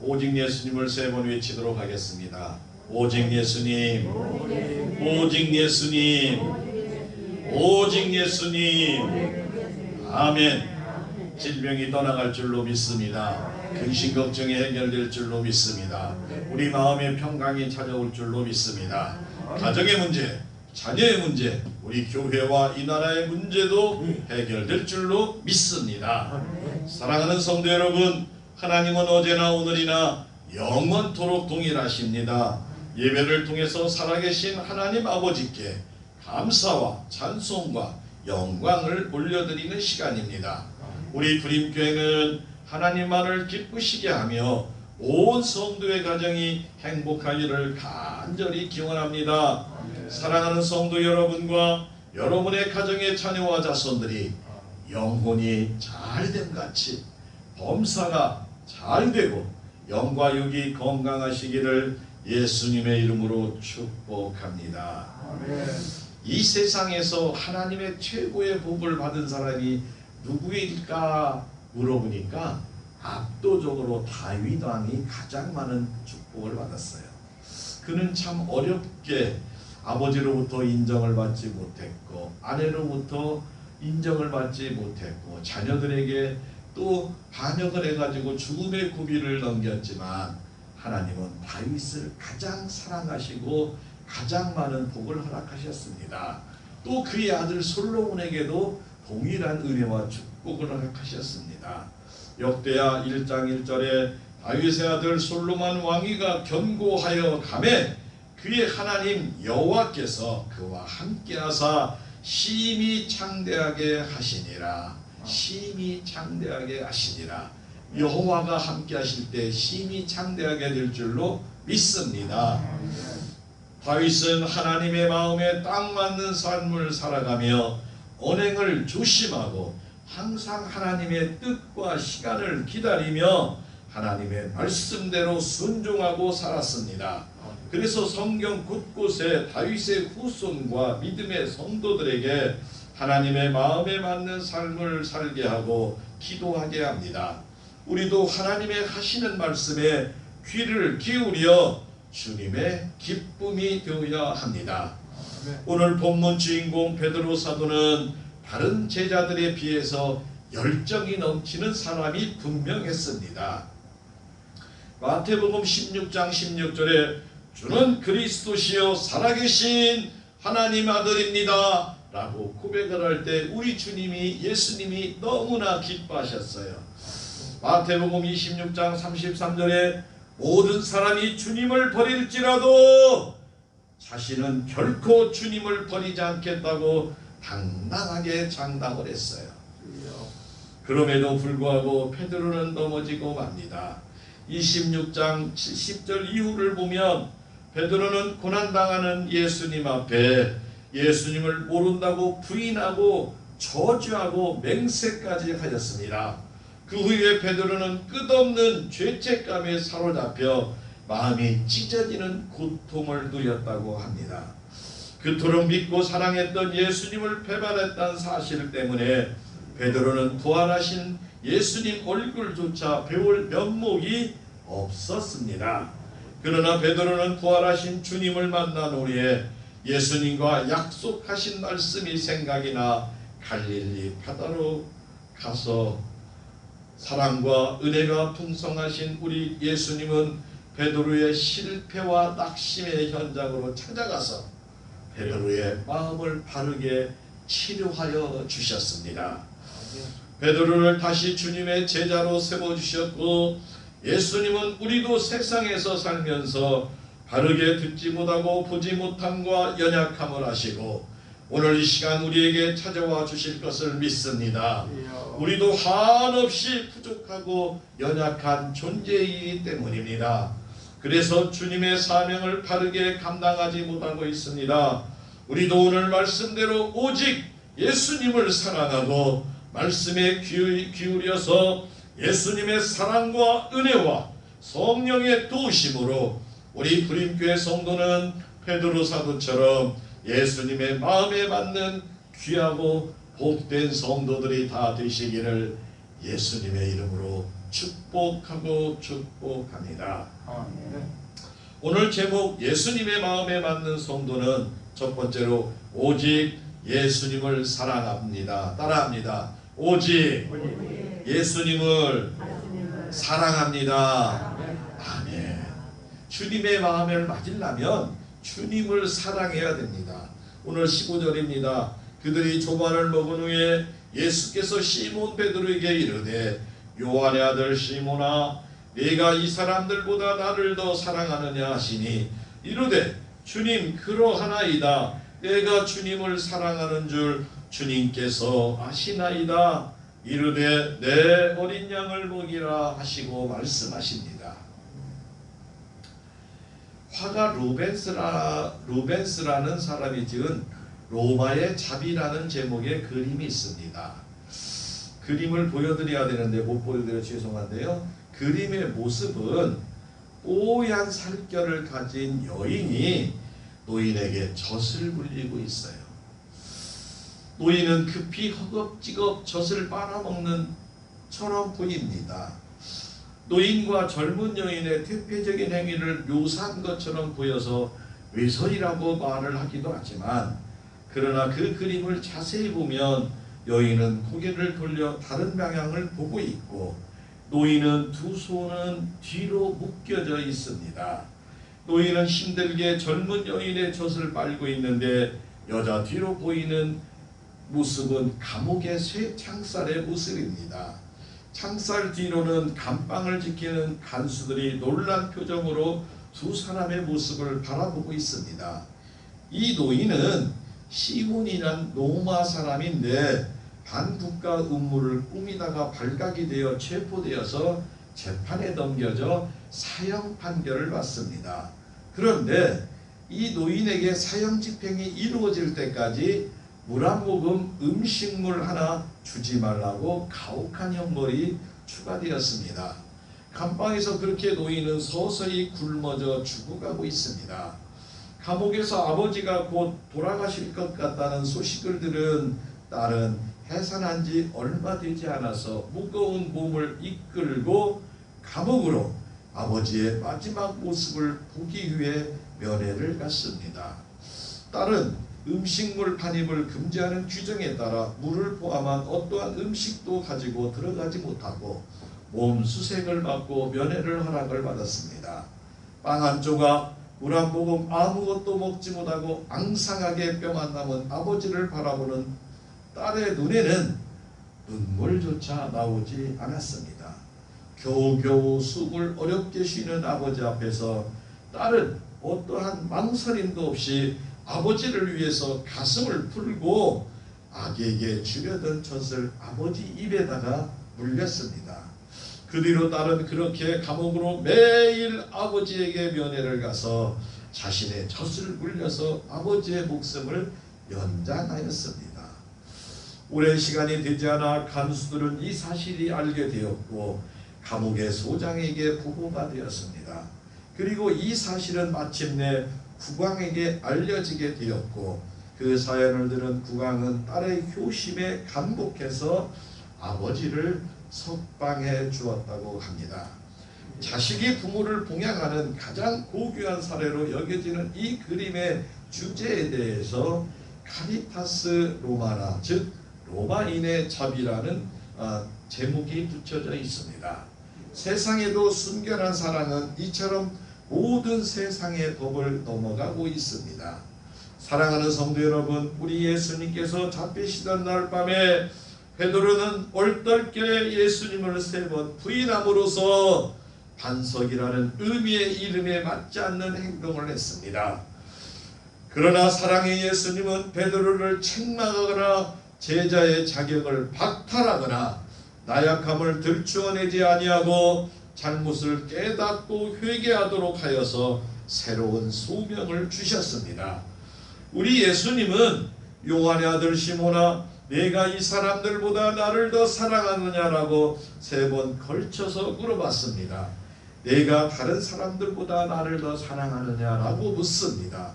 오직 예수님을 세 번 외치도록 하겠습니다. 오직 예수님, 오직 예수님, 오직 예수님. 아멘. 질병이 떠나갈 줄로 믿습니다. 근심 걱정이 해결될 줄로 믿습니다. 우리 마음의 평강이 찾아올 줄로 믿습니다. 가정의 문제, 자녀의 문제, 우리 교회와 이 나라의 문제도 해결될 줄로 믿습니다. 사랑하는 성도 여러분, 하나님은 어제나 오늘이나 영원토록 동일하십니다. 예배를 통해서 살아계신 하나님 아버지께 감사와 찬송과 영광을 올려드리는 시간입니다. 우리 부림교회는 하나님만을 기쁘시게 하며 온 성도의 가정이 행복하기를 간절히 기원합니다. 사랑하는 성도 여러분과 여러분의 가정의 자녀와 자손들이 영혼이 잘됨 같이 범사가 잘되고 영과 육이 건강하시기를 예수님의 이름으로 축복합니다. 이 세상에서 하나님의 최고의 복을 받은 사람이 누구일까 물어보니까 압도적으로 다윗 왕이 가장 많은 축복을 받았어요. 그는 참 어렵게 아버지로부터 인정을 받지 못했고 아내로부터 인정을 받지 못했고 자녀들에게 또 반역을 해가지고 죽음의 고비를 넘겼지만 하나님은 다윗을 가장 사랑하시고 가장 많은 복을 허락하셨습니다. 또 그의 아들 솔로몬에게도 동일한 은혜와 축복을 허락하셨습니다. 역대하 1장 1절에 다윗의 아들 솔로몬 왕위가 견고하여 가매 그의 하나님 여호와께서 그와 함께하사 심히 창대하게 하시니라. 심히 창대하게 하시니라. 여호와가 함께하실 때 심히 창대하게 될 줄로 믿습니다. 다윗은 하나님의 마음에 딱 맞는 삶을 살아가며 언행을 조심하고 항상 하나님의 뜻과 시간을 기다리며 하나님의 말씀대로 순종하고 살았습니다. 그래서 성경 곳곳에 다윗의 후손과 믿음의 성도들에게 하나님의 마음에 맞는 삶을 살게 하고 기도하게 합니다. 우리도 하나님의 하시는 말씀에 귀를 기울여 주님의 기쁨이 되어야 합니다. 오늘 본문 주인공 베드로 사도는 다른 제자들에 비해서 열정이 넘치는 사람이 분명했습니다. 마태복음 16장 16절에 주는 그리스도시요 살아계신 하나님 아들입니다 라고 고백을 할 때 우리 주님이 예수님이 너무나 기뻐하셨어요. 마태복음 26장 33절에 모든 사람이 주님을 버릴지라도 자신은 결코 주님을 버리지 않겠다고 당당하게 장담을 했어요. 그럼에도 불구하고 베드로는 넘어지고 맙니다. 26장 70절 이후를 보면 베드로는 고난당하는 예수님 앞에 예수님을 모른다고 부인하고 저주하고 맹세까지 하였습니다. 그 후에 베드로는 끝없는 죄책감에 사로잡혀 마음이 찢어지는 고통을 누렸다고 합니다. 그토록 믿고 사랑했던 예수님을 배반했다는 사실 때문에 베드로는 부활하신 예수님 얼굴조차 배울 면목이 없었습니다. 그러나 베드로는 부활하신 주님을 만난 후에 예수님과 약속하신 말씀이 생각이 나 갈릴리 바다로 가서 사랑과 은혜가 풍성하신 우리 예수님은 베드로의 실패와 낙심의 현장으로 찾아가서 베드로의 마음을 바르게 치료하여 주셨습니다. 베드로를 다시 주님의 제자로 세워주셨고 예수님은 우리도 세상에서 살면서 바르게 듣지 못하고 보지 못함과 연약함을 아시고 오늘 이 시간 우리에게 찾아와 주실 것을 믿습니다. 우리도 한없이 부족하고 연약한 존재이기 때문입니다. 그래서 주님의 사명을 바르게 감당하지 못하고 있습니다. 우리도 오늘 말씀대로 오직 예수님을 사랑하고 말씀에 귀 기울여서 예수님의 사랑과 은혜와 성령의 도우심으로 우리 부림교회 성도는 베드로 사도처럼 예수님의 마음에 맞는 귀하고 복된 성도들이 다 되시기를 예수님의 이름으로 축복하고 축복합니다. 오늘 제목 예수님의 마음에 맞는 성도는 첫 번째로 오직 예수님을 사랑합니다. 따라합니다. 오직 예수님을 사랑합니다. 아멘. 주님의 마음을 맞으려면 주님을 사랑해야 됩니다. 오늘 15절입니다. 그들이 조반을 먹은 후에 예수께서 시몬 베드로에게 이르되 요한의 아들 시몬아 네가 이 사람들보다 나를 더 사랑하느냐 하시니 이르되 주님 그러하나이다. 내가 주님을 사랑하는 줄 주님께서 아시나이다. 이르되 내 어린 양을 먹이라 하시고 말씀하십니다. 화가 루벤스라는 사람이 지은 로마의 자비라는 제목의 그림이 있습니다. 그림을 보여드려야 되는데 못 보여드려 죄송한데요. 그림의 모습은 뽀얀 살결을 가진 여인이 노인에게 젖을 물리고 있어요. 노인은 급히 허겁지겁 젖을 빨아먹는 처럼 보입니다. 노인과 젊은 여인의 대표적인 행위를 묘사한 것처럼 보여서 외설이라고 말을 하기도 하지만, 그러나 그 그림을 자세히 보면 여인은 고개를 돌려 다른 방향을 보고 있고 노인은 두 손은 뒤로 묶여져 있습니다. 노인은 힘들게 젊은 여인의 젖을 빨고 있는데 여자 뒤로 보이는 모습은 감옥의 쇠 창살의 모습입니다. 창살 뒤로는 감방을 지키는 간수들이 놀란 표정으로 두 사람의 모습을 바라보고 있습니다. 이 노인은 시몬이란 로마 사람인데 반국가 음모를 꾸미다가 발각이 되어 체포되어서 재판에 넘겨져 사형 판결을 받습니다. 그런데 이 노인에게 사형 집행이 이루어질 때까지 물 한 모금 음식물 하나 주지 말라고 가혹한 형벌이 추가되었습니다. 감방에서 그렇게 노인은 서서히 굶어져 죽어가고 있습니다. 감옥에서 아버지가 곧 돌아가실 것 같다는 소식을 들은 딸은 해산한 지 얼마 되지 않아서 무거운 몸을 이끌고 감옥으로 아버지의 마지막 모습을 보기 위해 면회를 갔습니다. 딸은 음식물 반입을 금지하는 규정에 따라 물을 포함한 어떠한 음식도 가지고 들어가지 못하고 몸 수색을 받고 면회를 허락을 받았습니다. 빵 한 조각, 물 한 모금 아무것도 먹지 못하고 앙상하게 뼈만 남은 아버지를 바라보는 딸의 눈에는 눈물조차 나오지 않았습니다. 겨우겨우 숨을 어렵게 쉬는 아버지 앞에서 딸은 어떠한 망설임도 없이 아버지를 위해서 가슴을 풀고 아기에게 주려던 젖을 아버지 입에다가 물렸습니다. 그 뒤로 딸은 그렇게 감옥으로 매일 아버지에게 면회를 가서 자신의 젖을 물려서 아버지의 목숨을 연장하였습니다. 오랜 시간이 되지 않아 간수들은 이 사실이 알게 되었고 감옥의 소장에게 보고가 되었습니다. 그리고 이 사실은 마침내 국왕에게 알려지게 되었고 그 사연을 들은 국왕은 딸의 효심에 감복해서 아버지를 석방해 주었다고 합니다. 자식이 부모를 봉양하는 가장 고귀한 사례로 여겨지는 이 그림의 주제에 대해서 카리타스 로마나 즉 로마인의 자비라는 제목이 붙여져 있습니다. 세상에도 순결한 사랑은 이처럼 모든 세상의 법을 넘어가고 있습니다. 사랑하는 성도 여러분, 우리 예수님께서 잡히시던 날 밤에 베드로는 얼떨결에 예수님을 3번 부인함으로써 반석이라는 의미의 이름에 맞지 않는 행동을 했습니다. 그러나 사랑의 예수님은 베드로를 책망하거나 제자의 자격을 박탈하거나 나약함을 들추어내지 아니하고 잘못을 깨닫고 회개하도록 하여서 새로운 소명을 주셨습니다. 우리 예수님은 요한의 아들 시몬아 내가 이 사람들보다 나를 더 사랑하느냐라고 3번 걸쳐서 물어봤습니다. 내가 다른 사람들보다 나를 더 사랑하느냐라고 묻습니다.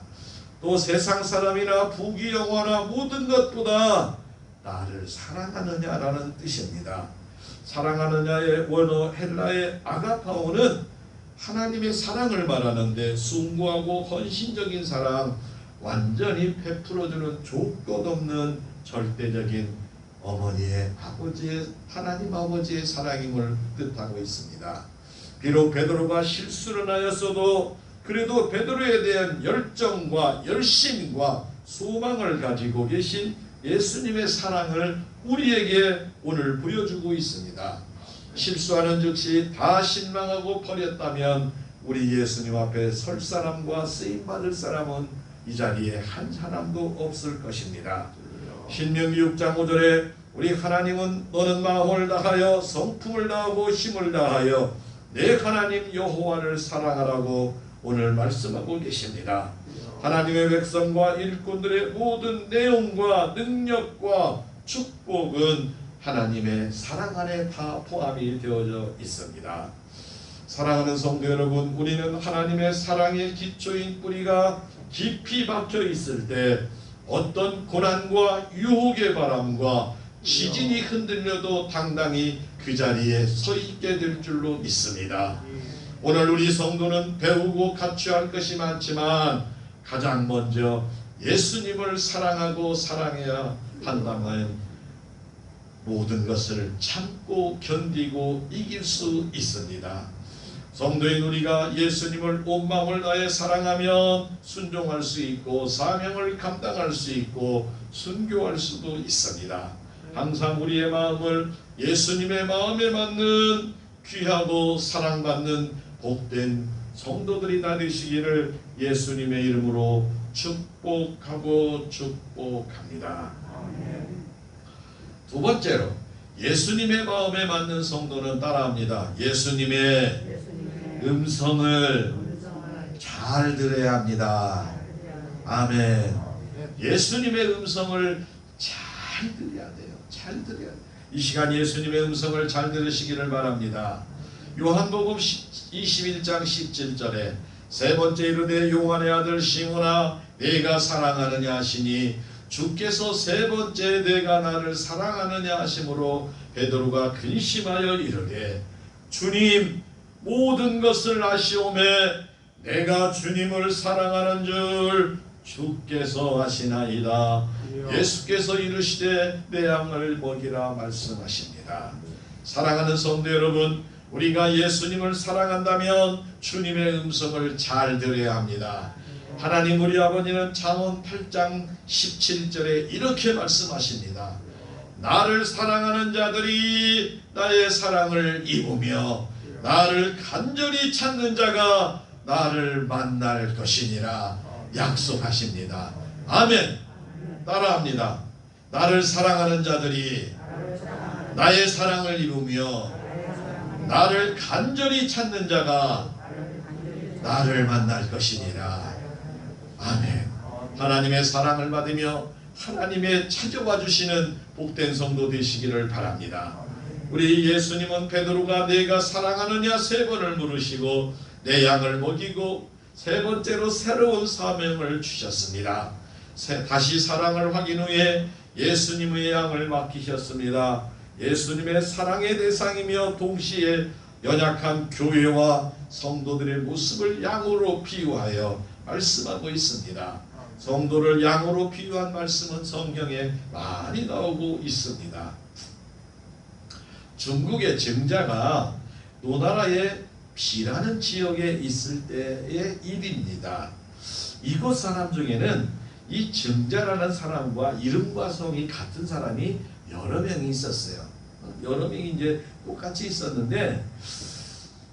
또 세상 사람이나 부귀 영화나 모든 것보다 나를 사랑하느냐라는 뜻입니다. 사랑하느냐의 원어 헬라의 아가파오는 하나님의 사랑을 말하는데 숭고하고 헌신적인 사랑, 완전히 베풀어주는 조건 없는 절대적인 어머니의 아버지의 하나님 아버지의 사랑임을 뜻하고 있습니다. 비록 베드로가 실수를 하였어도 그래도 베드로에 대한 열정과 열심과 소망을 가지고 계신 예수님의 사랑을 우리에게 오늘 보여주고 있습니다. 실수하는 즉시 다 실망하고 버렸다면 우리 예수님 앞에 설 사람과 쓰임받을 사람은 이 자리에 한 사람도 없을 것입니다. 신명기 6장 5절에 우리 하나님은 너는 마음을 다하여 성품을 다하고 힘을 다하여 내 하나님 여호와를 사랑하라고 오늘 말씀하고 계십니다. 하나님의 백성과 일꾼들의 모든 내용과 능력과 축복은 하나님의 사랑 안에 다 포함이 되어져 있습니다. 사랑하는 성도 여러분, 우리는 하나님의 사랑의 기초인 뿌리가 깊이 박혀 있을 때 어떤 고난과 유혹의 바람과 지진이 흔들려도 당당히 그 자리에 서 있게 될 줄로 믿습니다. 오늘 우리 성도는 배우고 갖춰야 할 것이 많지만 가장 먼저 예수님을 사랑하고 사랑해야 한다면 모든 것을 참고 견디고 이길 수 있습니다. 성도인 우리가 예수님을 온 마음을 다해 사랑하면 순종할 수 있고 사명을 감당할 수 있고 순교할 수도 있습니다. 항상 우리의 마음을 예수님의 마음에 맞는 귀하고 사랑받는 복된 성도들이 다 되시기를 예수님의 이름으로 축복하고 축복합니다. 두 번째로 예수님의 마음에 맞는 성도는 따라합니다. 예수님의 음성을 잘 들어야 합니다. 아멘. 예수님의 음성을 잘 들어야 돼요. 잘 들어야 돼요. 이 시간 예수님의 음성을 잘 들으시기를 바랍니다. 요한복음 21장 17절에 세 번째 이르되 요한의 아들 시몬아 내가 사랑하느냐 하시니 주께서 세 번째 내가 나를 사랑하느냐 하심으로 베드로가 근심하여 이르되 주님 모든 것을 아시오매 내가 주님을 사랑하는 줄 주께서 아시나이다. 예수께서 이르시되 내 양을 먹이라 말씀하십니다. 사랑하는 성도 여러분, 우리가 예수님을 사랑한다면 주님의 음성을 잘 들어야 합니다. 하나님 우리 아버지는 잠언 8장 17절에 이렇게 말씀하십니다. 나를 사랑하는 자들이 나의 사랑을 입으며 나를 간절히 찾는 자가 나를 만날 것이니라 약속하십니다. 아멘. 따라합니다. 나를 사랑하는 자들이 나의 사랑을 입으며 나를 간절히 찾는 자가 나를 만날 것이니라. 아멘. 하나님의 사랑을 받으며 하나님의 찾아와 주시는 복된 성도 되시기를 바랍니다. 우리 예수님은 베드로가 내가 사랑하느냐 세 번을 물으시고 내 양을 먹이고 세 번째로 새로운 사명을 주셨습니다. 다시 사랑을 확인 후에 예수님의 양을 맡기셨습니다. 예수님의 사랑의 대상이며 동시에 연약한 교회와 성도들의 모습을 양으로 비유하여 말씀하고 있습니다. 성도를 양으로 비유한 말씀은 성경에 많이 나오고 있습니다. 중국의 정자가 노나라의 비라는 지역에 있을 때의 일입니다. 이곳 사람 중에는 이 정자라는 사람과 이름과 성이 같은 사람이 여러 명이 있었어요. 여러 명이 이제 똑같이 있었는데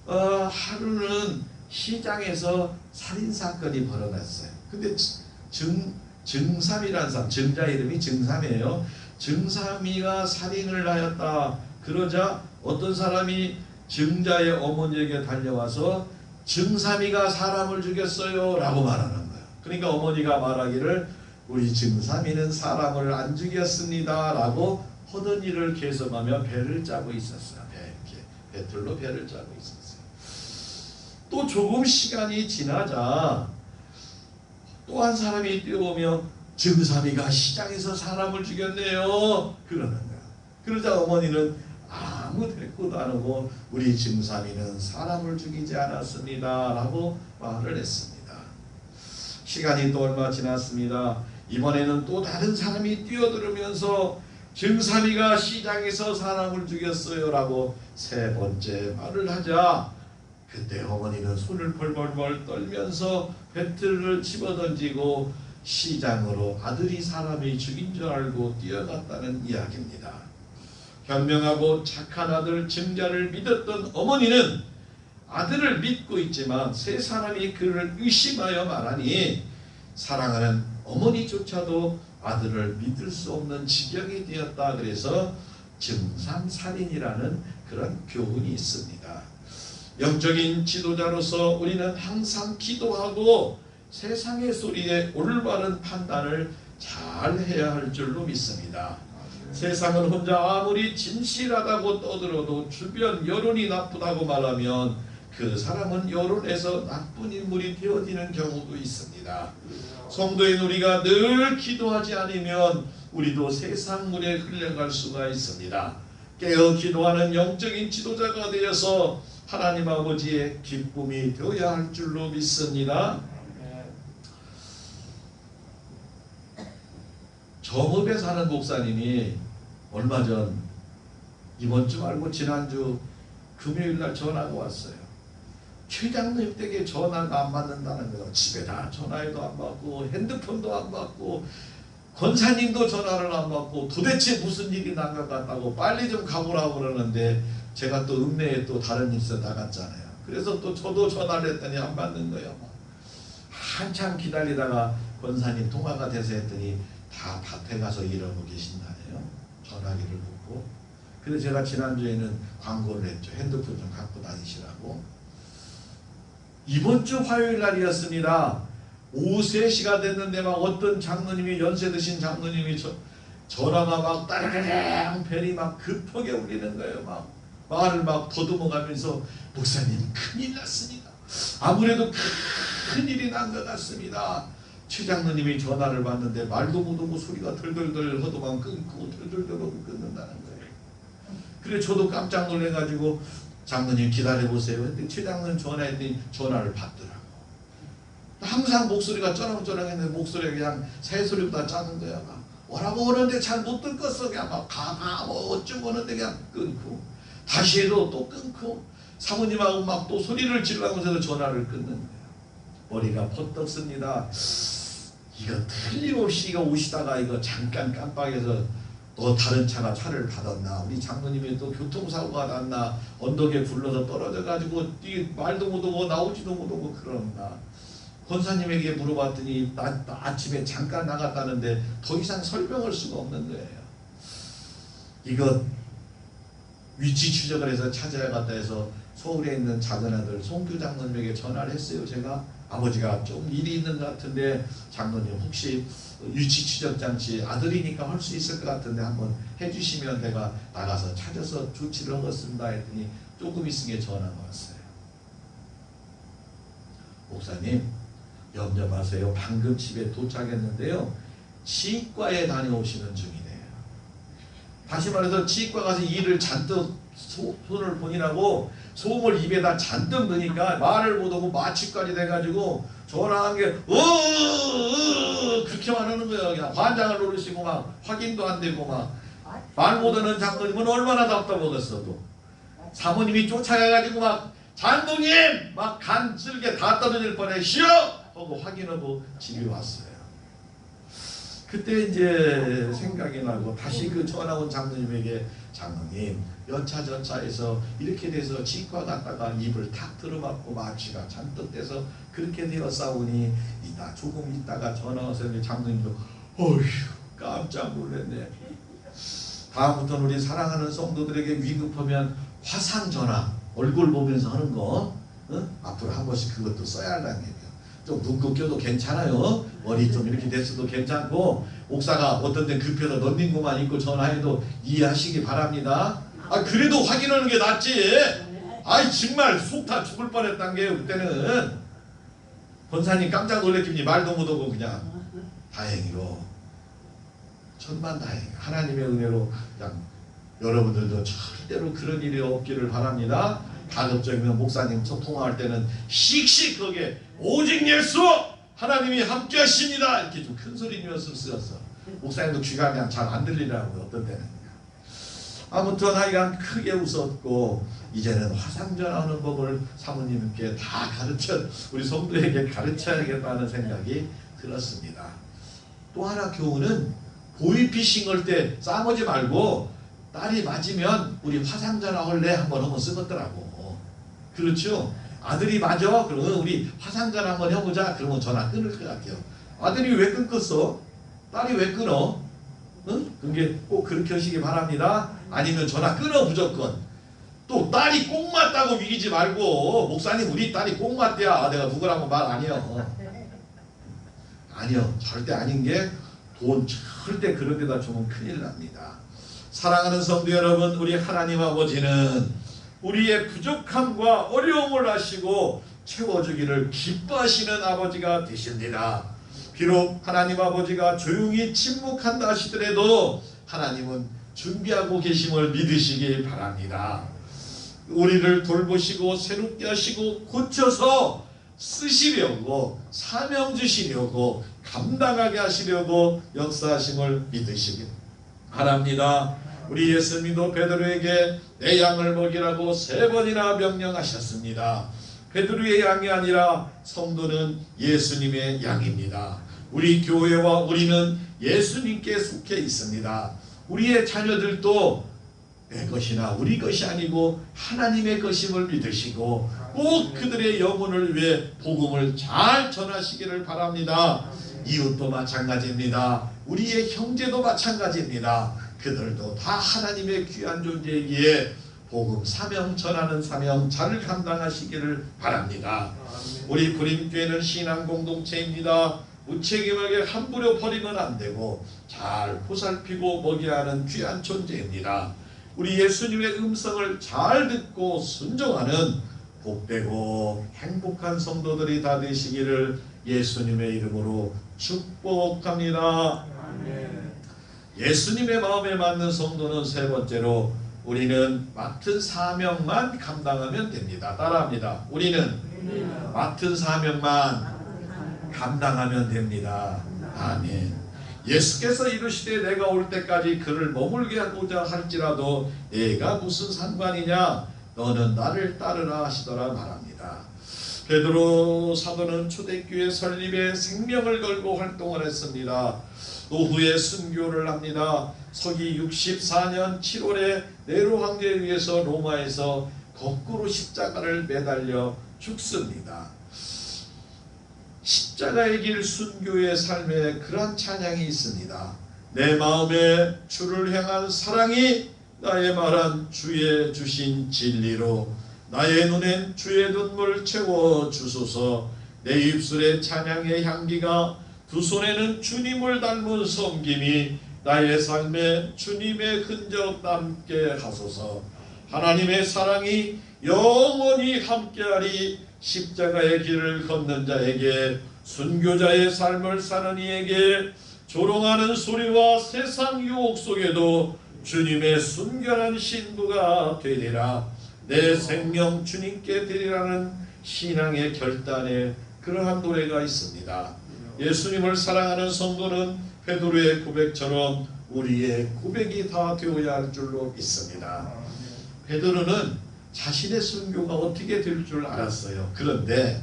하루는 시장에서 살인사건이 벌어졌어요. 근데 정삼이라는 사람, 정자 이름이 정삼이에요. 정삼이가 살인을 하였다. 그러자 어떤 사람이 정자의 어머니에게 달려와서 정삼이가 사람을 죽였어요 라고 말하는 거예요. 그러니까 어머니가 말하기를 우리 정삼이는 사람을 안 죽였습니다 라고 하던 일을 계속하며 배를 짜고 있었어요. 배틀로 배를 짜고 있었어요. 또 조금 시간이 지나자 또 한 사람이 뛰어오며 정삼이가 시장에서 사람을 죽였네요 그러는 거야. 그러자 어머니는 아무 아무 대꾸도 안 하고 우리 증삼이는 사람을 죽이지 않았습니다 라고 말을 했습니다. 시간이 또 얼마 지났습니다. 이번에는 또 다른 사람이 뛰어들으면서 증삼이가 시장에서 사람을 죽였어요 라고 세 번째 말을 하자, 그때 어머니는 손을 벌벌벌 떨면서 배틀을 집어던지고 시장으로 아들이 사람이 죽인 줄 알고 뛰어갔다는 이야기입니다. 현명하고 착한 아들 증자를 믿었던 어머니는 아들을 믿고 있지만 세 사람이 그를 의심하여 말하니 사랑하는 어머니조차도 아들을 믿을 수 없는 지경이 되었다. 그래서 증삼살인이라는 그런 교훈이 있습니다. 영적인 지도자로서 우리는 항상 기도하고 세상의 소리에 올바른 판단을 잘 해야 할 줄로 믿습니다. 세상은 혼자 아무리 진실하다고 떠들어도 주변 여론이 나쁘다고 말하면 그 사람은 여론에서 나쁜 인물이 되어지는 경우도 있습니다. 성도인 우리가 늘 기도하지 않으면 우리도 세상 물에 흘러갈 수가 있습니다. 깨어 기도하는 영적인 지도자가 되어서 하나님 아버지의 기쁨이 되어야 할 줄로 믿습니다. 정읍에 사는 목사님이 얼마 전, 이번 주 말고 지난주 금요일날 전화가 왔어요. 최 장로님 댁에 전화가 안 받는다는 거예요. 집에다 전화해도 안 받고 핸드폰도 안 받고 권사님도 전화를 안 받고 도대체 무슨 일이 난 것 같다고 빨리 좀 가보라고 그러는데 제가 또 읍내에 또 다른 일서 나갔잖아요. 그래서 또 저도 전화를 했더니 안 받는 거예요. 한참 기다리다가 권사님 통화가 돼서 했더니 다 밭에 가서 일하고 계신다네요. 전화기를 놓고. 그래서 제가 지난주에는 광고를 했죠. 핸드폰 좀 갖고 다니시라고. 이번 주 화요일 날이었습니다. 오후 3시가 됐는데 막 어떤 장로님이, 연세 드신 장로님이 전화가 막 따르릉 벨이 막 급하게 울리는 거예요. 막 말을 막 더듬어 가면서 목사님 큰일 났습니다. 아무래도 큰일이 난 것 같습니다. 최 장로님이 전화를 받는데 말도 못하고 소리가 덜덜덜 하더만 끊고 덜덜덜 하고 끊는다는 거예요. 그래 저도 깜짝 놀래가지고 장로님 기다려보세요. 근데 최 장로님 전화했더니 전화를 받더라고. 항상 목소리가 쩌렁쩌렁했는데 목소리가 그냥 새소리보다 작은 거야. 막 뭐라고 하는데 잘 못 듣겠어. 그냥 막 가가 뭐 어쩌고 하는데 그냥 끊고 다시 해도 또 끊고 사모님하고 막 또 소리를 지르면서도 전화를 끊는 거예요. 머리가 퍼뜩 씁니다. 이거 틀림없이 이거 오시다가 이거 잠깐 깜빡해서 또 다른 차가 차를 받았나, 우리 장로님이 또 교통사고가 났나, 언덕에 굴러서 떨어져 가지고 말도 못하고 나오지도 못하고 그런가. 권사님에게 물어봤더니 나 아침에 잠깐 나갔다는데 더 이상 설명할 수가 없는 거예요. 이거 위치 추적을 해서 찾아야 갔다 해서 서울에 있는 작은 아들 송규 장로님에게 전화를 했어요. 제가 아버지가 좀 일이 있는 것 같은데 장로님 혹시 위치 추적 장치 아들이니까 할 수 있을 것 같은데 한번 해주시면 내가 나가서 찾아서 조치를 하겠습니다 했더니 조금 있으게 전화가 왔어요. 목사님 염려 마세요. 방금 집에 도착했는데요. 치과에 다녀오시는 중이네요. 다시 말해서 치과 가서 이를 잔뜩 손을 보니라고 소음을 입에다 잔뜩 넣으니까 말을 못하고 마취까지 돼가지고 전화한 게 그렇게만 하는 거예요. 그냥 환장을 노리시고 막 확인도 안 되고 막 말 못하는 장로님은 얼마나 답답하겠어도 사모님이 쫓아가가지고 막 장로님 막 간 쓸개 다 떨어질 뻔해 쉬어 하고 확인하고 집에 왔어요. 그때 이제 생각이 나고 다시 그 전화 온 장로님에게 장로님 연차전차에서 이렇게 돼서 치과 갔다가 입을 탁 들어맞고 마취가 잔뜩 돼서 그렇게 되었사오니 이따 조금 있다가 전화 와서 장로님도 어휴 깜짝 놀랐네. 다음부터는 우리 사랑하는 성도들에게 위급하면 화상전화 얼굴 보면서 하는 거 앞으로 한 번씩 그것도 써야 한다는 얘기예요. 좀 눈곱 껴도 괜찮아요. 머리 좀 이렇게 됐어도 괜찮고 목사가 어떤 데 급해서 런닝구만 입고 전화해도 이해하시기 바랍니다. 아 그래도 확인하는 게 낫지. 아이 정말 속 다 죽을 뻔했단 게요. 그때는 권사님 깜짝 놀랬더니 말도 못하고 그냥 다행히로 천만다행 하나님의 은혜로 그냥 여러분들도 절대로 그런 일이 없기를 바랍니다. 가급적이면 목사님 통화할 때는 씩씩하게 오직 예수 하나님이 함께 하십니다 이렇게 좀 큰 소리 내면서 쓰였어. 목사님도 귀가 그냥 잘 안 들리더라고요. 어떤 때는. 아무튼 하여간 크게 웃었고 이제는 화상전하는 법을 사모님께 다 가르쳐 우리 성도에게 가르쳐야겠다는 생각이 들었습니다. 또 하나 교훈은 보이피싱 할 때 싸우지 말고 딸이 맞으면 우리 화상전화 할래 한번 하면 쓰겠더라고. 그렇죠? 아들이 맞아? 그러면 우리 화상전화 한번 해보자. 그러면 전화 끊을 것 같아요. 아들이 왜 끊겠어? 딸이 왜 끊어? 응? 그게 꼭 그렇게 하시기 바랍니다. 아니면 전화 끊어 무조건. 또 딸이 꼭 맞다고 위기지 말고 목사님 우리 딸이 꼭 맞대야 내가 누구라고 말 아니요. 아니요. 절대 아닌 게 돈 절대 그런 데다 주면 큰일 납니다. 사랑하는 성도 여러분, 우리 하나님 아버지는 우리의 부족함과 어려움을 아시고 채워주기를 기뻐하시는 아버지가 되십니다. 비록 하나님 아버지가 조용히 침묵한다 하시더라도 하나님은 준비하고 계심을 믿으시기 바랍니다. 우리를 돌보시고 새롭게 하시고 고쳐서 쓰시려고 사명 주시려고 감당하게 하시려고 역사하심을 믿으시기 바랍니다. 우리 예수님도 베드로에게 내 양을 먹이라고 3번이나 명령하셨습니다. 베드로의 양이 아니라 성도는 예수님의 양입니다. 우리 교회와 우리는 예수님께 속해 있습니다. 우리의 자녀들도 내 것이나 우리 것이 아니고 하나님의 것임을 믿으시고 꼭 그들의 영혼을 위해 복음을 잘 전하시기를 바랍니다. 이웃도 마찬가지입니다. 우리의 형제도 마찬가지입니다. 그들도 다 하나님의 귀한 존재이기에 복음 사명 전하는 사명 잘 감당하시기를 바랍니다. 우리 부림교회는 신앙 공동체입니다. 무책임하게 함부로 버리면 안 되고 잘 보살피고 먹여야 하는 귀한 존재입니다. 우리 예수님의 음성을 잘 듣고 순종하는 복되고 행복한 성도들이 다 되시기를 예수님의 이름으로 축복합니다. 예수님의 마음에 맞는 성도는 3번째로 우리는 맡은 사명만 감당하면 됩니다. 따라합니다. 우리는 맡은 사명만 감당하면 됩니다. 아멘. 예수께서 이르시되 내가 올 때까지 그를 머물게 하고자 할지라도 내가 무슨 상관이냐 너는 나를 따르라 하시더라 말합니다. 베드로 사도는 초대교회 설립에 생명을 걸고 활동을 했습니다. 노후에 순교를 합니다. 서기 64년 7월에 네로 황제에 의해서 로마에서 거꾸로 십자가를 매달려 죽습니다. 십자가의 길 순교의 삶에 그러한 찬양이 있습니다. 내 마음에 주를 향한 사랑이 나의 말한 주의 주신 진리로 나의 눈엔 주의 눈물 채워 주소서. 내 입술에 찬양의 향기가 두 손에는 주님을 닮은 섬김이 나의 삶에 주님의 흔적 남게 하소서. 하나님의 사랑이 영원히 함께하리. 십자가의 길을 걷는 자에게 순교자의 삶을 사는 이에게 조롱하는 소리와 세상 유혹 속에도 주님의 순결한 신부가 되리라. 내 생명 주님께 드리라는 신앙의 결단에 그러한 노래가 있습니다. 예수님을 사랑하는 성도는 베드로의 고백처럼 우리의 고백이 다 되어야 할 줄로 믿습니다. 베드로는 자신의 순교가 어떻게 될 줄 알았어요. 그런데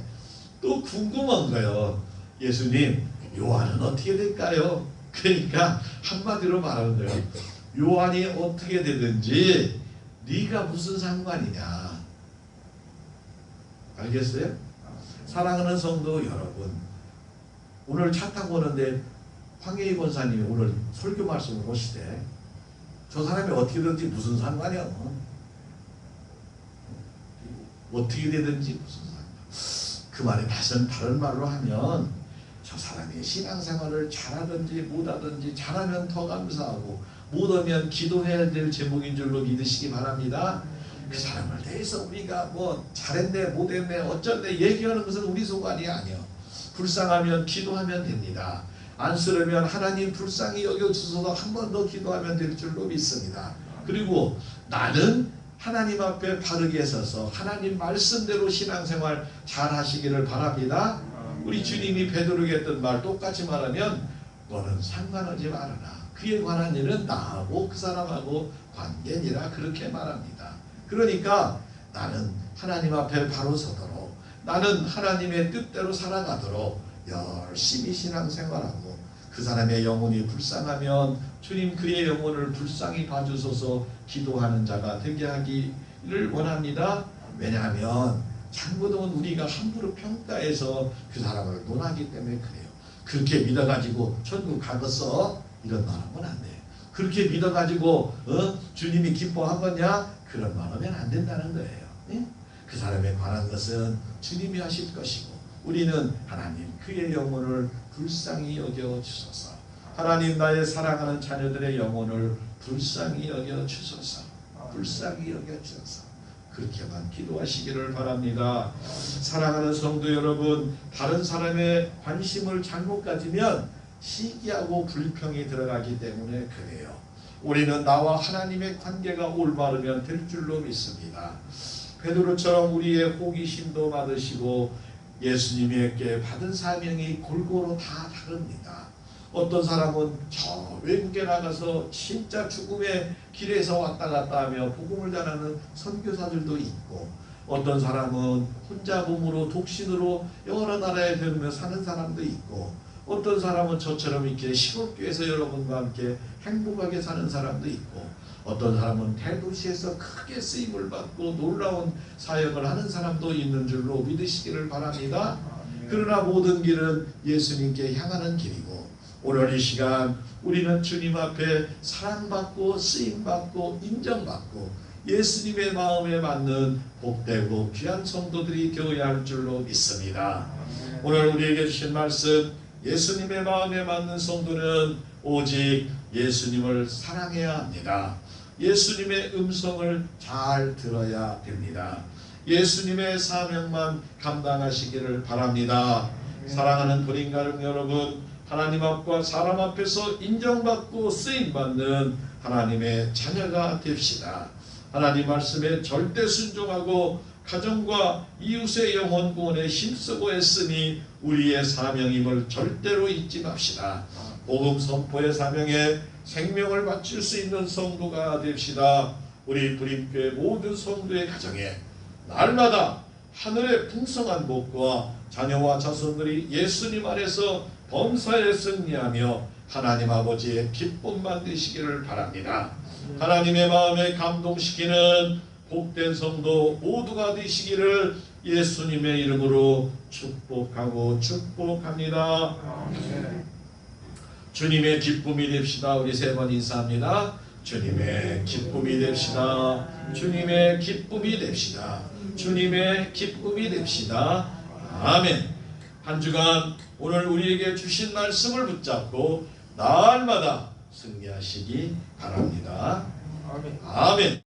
또 궁금한 거예요. 예수님, 요한은 어떻게 될까요? 그러니까 한마디로 말하는 거예요. 요한이 어떻게 되든지 네가 무슨 상관이냐. 알겠어요? 사랑하는 성도 여러분, 오늘 차 타고 오는데 황혜희 권사님이 오늘 설교 말씀을 하시대. 저 사람이 어떻게 되든지 무슨 상관이야. 어떻게 되든지 무슨 상관. 그 말에 다른 말로 하면 저 사람이 신앙생활을 잘하든지 못하든지 잘하면 더 감사하고 못하면 기도해야 될 제목인 줄로 믿으시기 바랍니다. 그 사람을 대해서 우리가 뭐 잘했네 못했네 어쩐네 얘기하는 것은 우리 소관이 아니요. 불쌍하면 기도하면 됩니다. 안쓰러우면 하나님 불쌍히 여겨주셔서 한 번 더 기도하면 될 줄로 믿습니다. 그리고 나는 하나님 앞에 바르게 서서 하나님 말씀대로 신앙생활 잘 하시기를 바랍니다. 우리 주님이 베드로에게 했던 말 똑같이 말하면 너는 상관하지 말아라. 그에 관한 일은 나하고 그 사람하고 관계니라 그렇게 말합니다. 그러니까 나는 하나님 앞에 바로 서도록 나는 하나님의 뜻대로 살아가도록 열심히 신앙생활하고 그 사람의 영혼이 불쌍하면 주님 그의 영혼을 불쌍히 봐주소서 기도하는 자가 되게 하기를 원합니다. 왜냐하면 잘못은 우리가 함부로 평가해서 그 사람을 논하기 때문에 그래요. 그렇게 믿어가지고 천국 가겠어? 이런 말 하면 안 돼요. 그렇게 믿어가지고 주님이 기뻐하겠냐? 그런 말 하면 안 된다는 거예요. 네? 그 사람에 관한 것은 주님이 하실 것이고 우리는 하나님 그의 영혼을 불쌍히 여겨 주소서. 하나님 나의 사랑하는 자녀들의 영혼을 불쌍히 여겨 주소서. 불쌍히 여겨 주소서. 그렇게만 기도하시기를 바랍니다. 사랑하는 성도 여러분, 다른 사람의 관심을 잘못 가지면 시기하고 불평이 들어가기 때문에 그래요. 우리는 나와 하나님의 관계가 올바르면 될 줄로 믿습니다. 베드로처럼 우리의 호기심도 많으시고 예수님에게 받은 사명이 골고루 다 다릅니다. 어떤 사람은 저 외국에 나가서 진짜 죽음의 길에서 왔다 갔다 하며 복음을 전하는 선교사들도 있고 어떤 사람은 혼자 몸으로 독신으로 여러 나라에 다니며 사는 사람도 있고 어떤 사람은 저처럼 이렇게 시골교회에서 여러분과 함께 행복하게 사는 사람도 있고 어떤 사람은 대도시에서 크게 쓰임을 받고 놀라운 사역을 하는 사람도 있는 줄로 믿으시기를 바랍니다. 그러나 모든 길은 예수님께 향하는 길이고 오늘 이 시간 우리는 주님 앞에 사랑받고 쓰임받고 인정받고 예수님의 마음에 맞는 복되고 귀한 성도들이 되어야 할 줄로 믿습니다. 오늘 우리에게 주신 말씀 예수님의 마음에 맞는 성도는 오직 예수님을 사랑해야 합니다. 예수님의 음성을 잘 들어야 됩니다. 예수님의 사명만 감당하시기를 바랍니다. 사랑하는 불인가족 여러분, 하나님 앞과 사람 앞에서 인정받고 쓰임받는 하나님의 자녀가 됩시다. 하나님 말씀에 절대 순종하고 가정과 이웃의 영혼 구원에 힘쓰고 애쓰니 우리의 사명임을 절대로 잊지 맙시다. 복음 선포의 사명에 생명을 바칠 수 있는 성도가 됩시다. 우리 불임교회 모든 성도의 가정에 날마다 하늘의 풍성한 복과 자녀와 자손들이 예수님 안에서 범사에 승리하며 하나님 아버지의 기쁨만 되시기를 바랍니다. 하나님의 마음에 감동시키는 복된 성도 모두가 되시기를 예수님의 이름으로 축복하고 축복합니다. 주님의 기쁨이 됩시다. 우리 세 번 인사합니다. 주님의 기쁨이 됩시다. 주님의 기쁨이 됩시다. 주님의 기쁨이 됩시다. 아멘. 한 주간 오늘 우리에게 주신 말씀을 붙잡고 날마다 승리하시기 바랍니다. 아멘. 아멘.